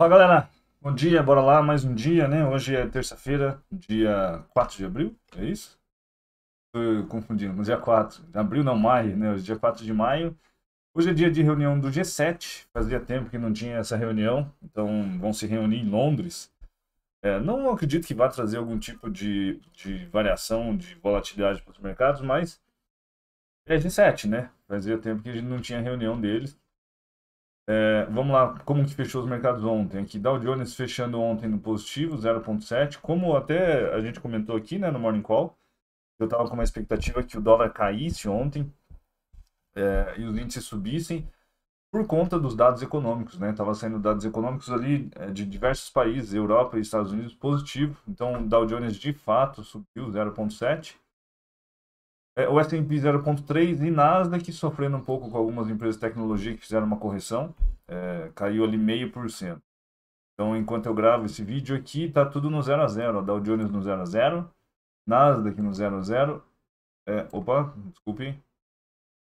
Fala galera, bom dia, bora lá, mais um dia, né? Hoje é terça-feira, dia 4 de abril, é isso? Tô confundindo, no dia 4 de abril, não, maio, né? Hoje é dia 4 de maio. Hoje é dia de reunião do G7, fazia tempo que não tinha essa reunião, então vão se reunir em Londres. Não acredito que vá trazer algum tipo de variação, de volatilidade para os mercados, mas é G7, né? Fazia tempo que a gente não tinha reunião deles. Vamos lá, como que fechou os mercados ontem? Aqui, Dow Jones fechando ontem no positivo, 0,7. Como até a gente comentou aqui, né, no Morning Call, eu estava com uma expectativa que o dólar caísse ontem, e os índices subissem por conta dos dados econômicos, né? Tava saindo dados econômicos ali de diversos países, Europa e Estados Unidos, positivo. Então, o Dow Jones de fato subiu 0,7. O S&P 0,3 e Nasdaq sofrendo um pouco com algumas empresas de tecnologia que fizeram uma correção, caiu ali 0,5%. Então, enquanto eu gravo esse vídeo aqui, tá tudo no 0 a 0. Dow Jones no 0 a 0, Nasdaq no 0 a 0, opa, desculpe,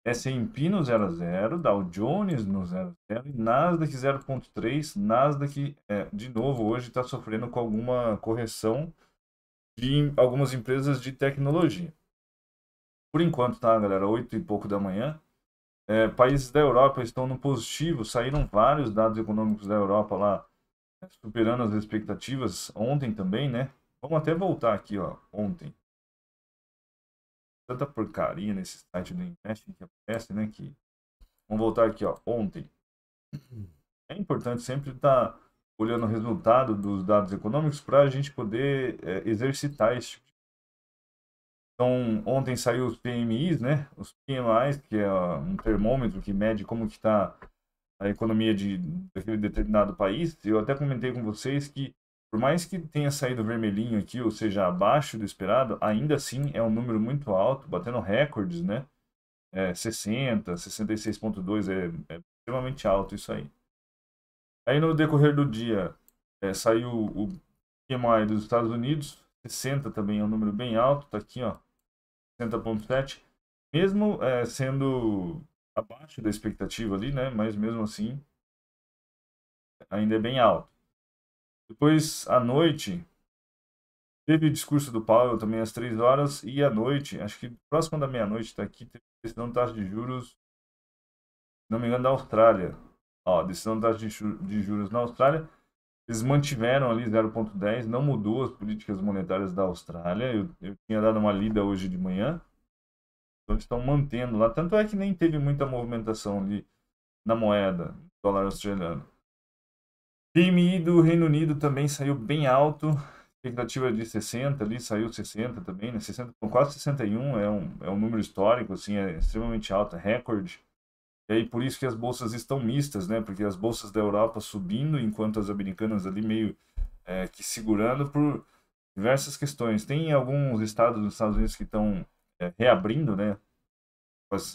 S&P no 0 a 0, Dow Jones no 0 a 0 e Nasdaq 0,3. Nasdaq, de novo, hoje está sofrendo com alguma correção de algumas empresas de tecnologia. Por enquanto, tá, galera? 8 e pouco da manhã. Países da Europa estão no positivo, saíram vários dados econômicos da Europa lá, superando as expectativas ontem também, né? Vamos até voltar aqui, ó, ontem. Tanta porcaria nesse site do Invest que aparece, né? Vamos voltar aqui, ó, ontem. É importante sempre estar olhando o resultado dos dados econômicos para a gente poder exercitar esse tipo. Então, ontem saiu os PMIs, né? Os PMIs, que é um termômetro que mede como que está a economia daquele determinado país. Eu até comentei com vocês que, por mais que tenha saído vermelhinho aqui, ou seja, abaixo do esperado, ainda assim é um número muito alto, batendo recordes, né? 60, 66,2 é extremamente alto isso aí. Aí no decorrer do dia, saiu o PMI dos Estados Unidos, 60 também é um número bem alto, tá aqui, ó, 60,7, mesmo sendo abaixo da expectativa ali, né? Mas mesmo assim ainda é bem alto. Depois, à noite, teve o discurso do Powell também às 3 horas, e à noite, acho que próximo da meia-noite, está aqui, teve decisão de taxa de juros, se não me engano, da Austrália. Ó, decisão de taxa de juros na Austrália, eles mantiveram ali 0,10, não mudou as políticas monetárias da Austrália. Eu tinha dado uma lida hoje de manhã, então eles estão mantendo lá. Tanto é que nem teve muita movimentação ali na moeda, dólar australiano. PMI do Reino Unido também saiu bem alto, expectativa de 60 ali, saiu 60 também, né? 60, quase 61 é um número histórico, assim, é extremamente alto, é recorde. E aí por isso que as bolsas estão mistas, né? Porque as bolsas da Europa subindo, enquanto as americanas ali meio que segurando por diversas questões. Tem alguns estados dos Estados Unidos que estão reabrindo, né?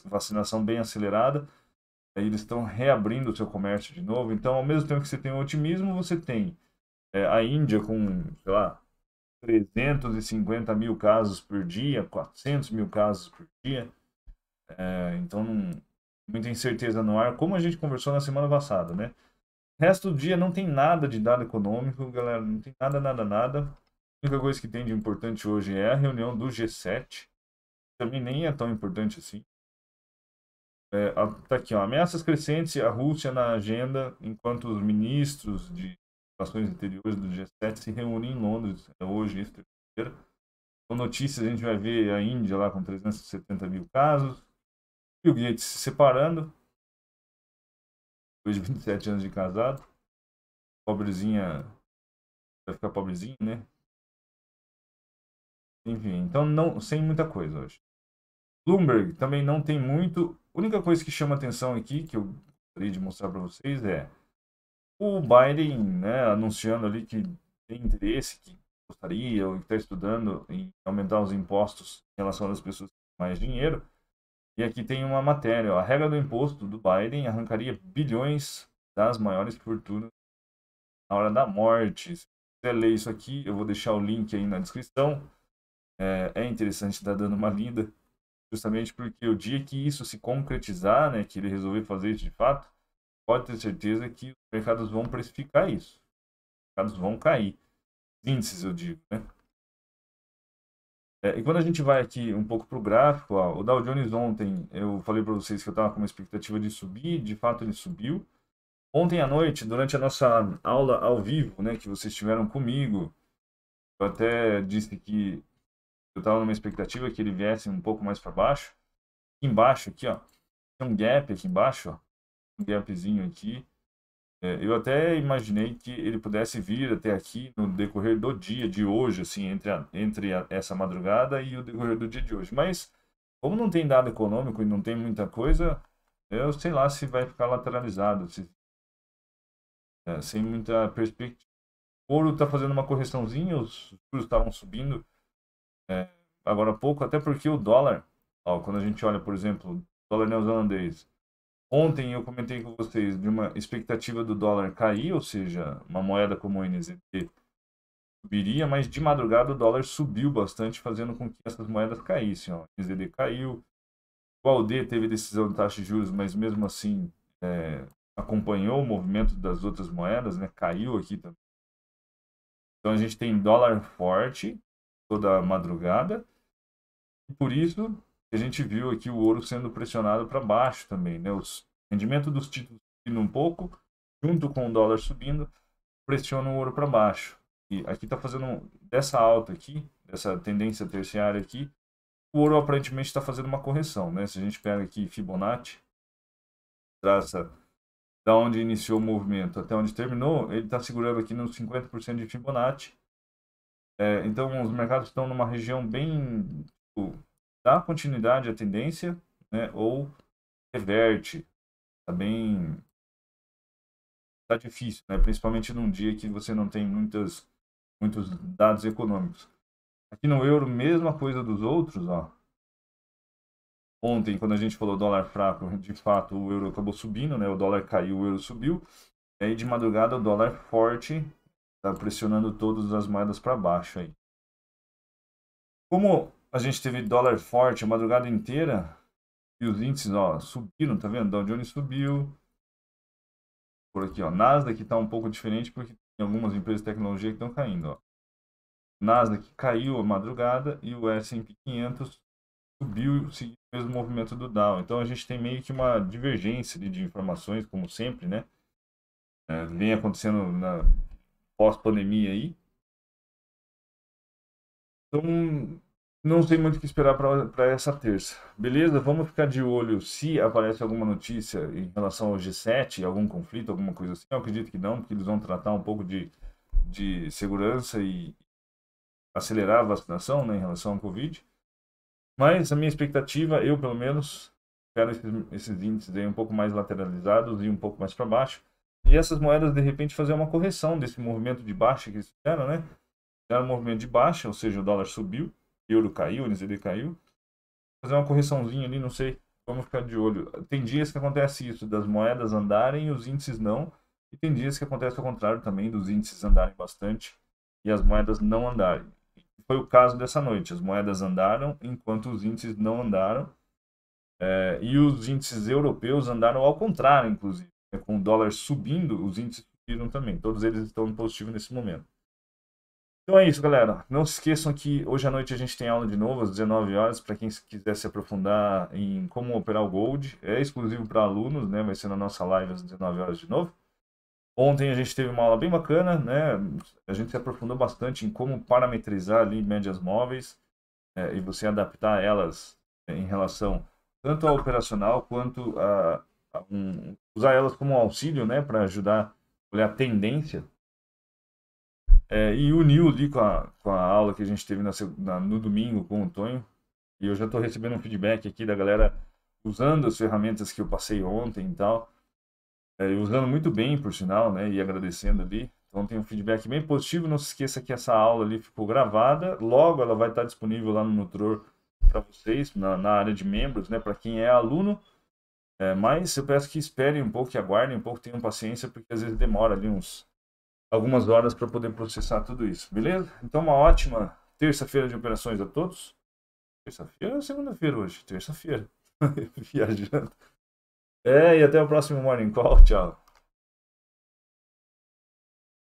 Vacinação bem acelerada. Aí eles estão reabrindo o seu comércio de novo. Então, ao mesmo tempo que você tem o otimismo, você tem a Índia com, sei lá, 350 mil casos por dia, 400 mil casos por dia. Então, muita incerteza no ar, como a gente conversou na semana passada, né? O resto do dia não tem nada de dado econômico, galera. Não tem nada, nada, nada. A única coisa que tem de importante hoje é a reunião do G7. Também nem é tão importante assim. Tá aqui, ó, ameaças crescentes e a Rússia na agenda, enquanto os ministros de relações exteriores do G7 se reúnem em Londres hoje, terça-feira. Com notícias, a gente vai ver a Índia lá com 370 mil casos, Bill Gates se separando, depois de 27 anos de casado, pobrezinha, vai ficar pobrezinha, né? Enfim, então não, sem muita coisa hoje. Bloomberg também não tem muito. A única coisa que chama atenção aqui, que eu gostaria de mostrar para vocês, é o Biden, né, anunciando ali que tem interesse, que gostaria ou que está estudando em aumentar os impostos em relação às pessoas com mais dinheiro. E aqui tem uma matéria, ó, a regra do imposto do Biden arrancaria bilhões das maiores fortunas na hora da morte. Se você ler isso aqui, eu vou deixar o link aí na descrição. É interessante estar dando uma lida, justamente porque o dia que isso se concretizar, né, que ele resolver fazer isso de fato, pode ter certeza que os mercados vão precificar isso. Os mercados vão cair. Os índices, eu digo, né? E quando a gente vai aqui um pouco para o gráfico, ó, o Dow Jones ontem, eu falei para vocês que eu estava com uma expectativa de subir, de fato ele subiu. Ontem à noite, durante a nossa aula ao vivo, né, que vocês tiveram comigo, eu até disse que eu estava numa expectativa que ele viesse um pouco mais para baixo. Aqui embaixo, aqui, ó, tem um gap aqui embaixo, ó, um gapzinho aqui. Eu até imaginei que ele pudesse vir até aqui no decorrer do dia de hoje, assim, entre essa madrugada e o decorrer do dia de hoje. Mas, como não tem dado econômico e não tem muita coisa, eu sei lá se vai ficar lateralizado, sem muita perspectiva. O ouro está fazendo uma correçãozinha, os juros estavam subindo agora há pouco, até porque o dólar, ó, quando a gente olha, por exemplo, o dólar neozelandês, ontem eu comentei com vocês de uma expectativa do dólar cair, ou seja, uma moeda como o NZD subiria, mas de madrugada o dólar subiu bastante, fazendo com que essas moedas caíssem. Ó. O NZD caiu, o AUD teve decisão de taxa de juros, mas mesmo assim acompanhou o movimento das outras moedas, né? Caiu aqui também. Então a gente tem dólar forte toda madrugada, e por isso a gente viu aqui o ouro sendo pressionado para baixo também, né? O rendimento dos títulos subindo um pouco, junto com o dólar subindo, pressiona o ouro para baixo. E aqui está fazendo dessa alta aqui, dessa tendência terciária aqui, o ouro aparentemente está fazendo uma correção, né? Se a gente pega aqui Fibonacci, traça da onde iniciou o movimento até onde terminou, ele está segurando aqui nos 50% de Fibonacci. Então os mercados estão numa região bem dá continuidade à tendência, né, ou reverte. Tá difícil, né, principalmente num dia que você não tem muitos dados econômicos. Aqui no euro, mesma coisa dos outros, ó. Ontem, quando a gente falou dólar fraco, de fato o euro acabou subindo, né, o dólar caiu, o euro subiu. E aí de madrugada o dólar forte está pressionando todas as moedas para baixo aí. Como a gente teve dólar forte a madrugada inteira, e os índices, ó, subiram, tá vendo? Dow Jones subiu. Por aqui, ó. Nasdaq está um pouco diferente porque tem algumas empresas de tecnologia que estão caindo, ó. Nasdaq caiu a madrugada e o S&P 500 subiu, seguindo o mesmo movimento do Dow. Então a gente tem meio que uma divergência de informações, como sempre, né? Vem acontecendo na pós-pandemia aí. Então, não sei muito o que esperar para essa terça. Beleza? Vamos ficar de olho se aparece alguma notícia em relação ao G7, algum conflito, alguma coisa assim. Eu acredito que não, porque eles vão tratar um pouco de segurança e acelerar a vacinação, né, em relação ao Covid. Mas a minha expectativa, eu pelo menos, quero esses índices aí um pouco mais lateralizados e um pouco mais para baixo. E essas moedas, de repente, fazer uma correção desse movimento de baixa que eles fizeram, né? Fizeram um movimento de baixa, ou seja, o dólar subiu, o euro caiu, o NZD caiu. Fazer uma correçãozinha ali, não sei. Vamos ficar de olho. Tem dias que acontece isso, das moedas andarem e os índices não. E tem dias que acontece ao contrário também, dos índices andarem bastante e as moedas não andarem. Foi o caso dessa noite. As moedas andaram enquanto os índices não andaram. E os índices europeus andaram ao contrário, inclusive. Com o dólar subindo, os índices subiram também. Todos eles estão no positivo nesse momento. Então é isso, galera. Não se esqueçam que hoje à noite a gente tem aula de novo às 19 horas, para quem quiser se aprofundar em como operar o Gold. É exclusivo para alunos, né? Vai ser na nossa live às 19 horas de novo. Ontem a gente teve uma aula bem bacana, né? A gente se aprofundou bastante em como parametrizar ali médias móveis e você adaptar elas em relação tanto ao operacional quanto usar elas como auxílio, né? Para ajudar a olhar a tendência. E uniu ali com a aula que a gente teve no domingo com o Tonho. E eu já estou recebendo um feedback aqui da galera usando as ferramentas que eu passei ontem e tal. Usando muito bem, por sinal, né? E agradecendo ali. Então tem um feedback bem positivo. Não se esqueça que essa aula ali ficou gravada. Logo ela vai estar disponível lá no Nutror para vocês, na área de membros, né? Para quem é aluno. Mas eu peço que esperem um pouco, que aguardem um pouco, tenham paciência, porque às vezes demora ali algumas horas para poder processar tudo isso, beleza? Então, uma ótima terça-feira de operações a todos. Terça-feira ou segunda-feira hoje? Terça-feira. Viajando. E até o próximo Morning Call. Tchau.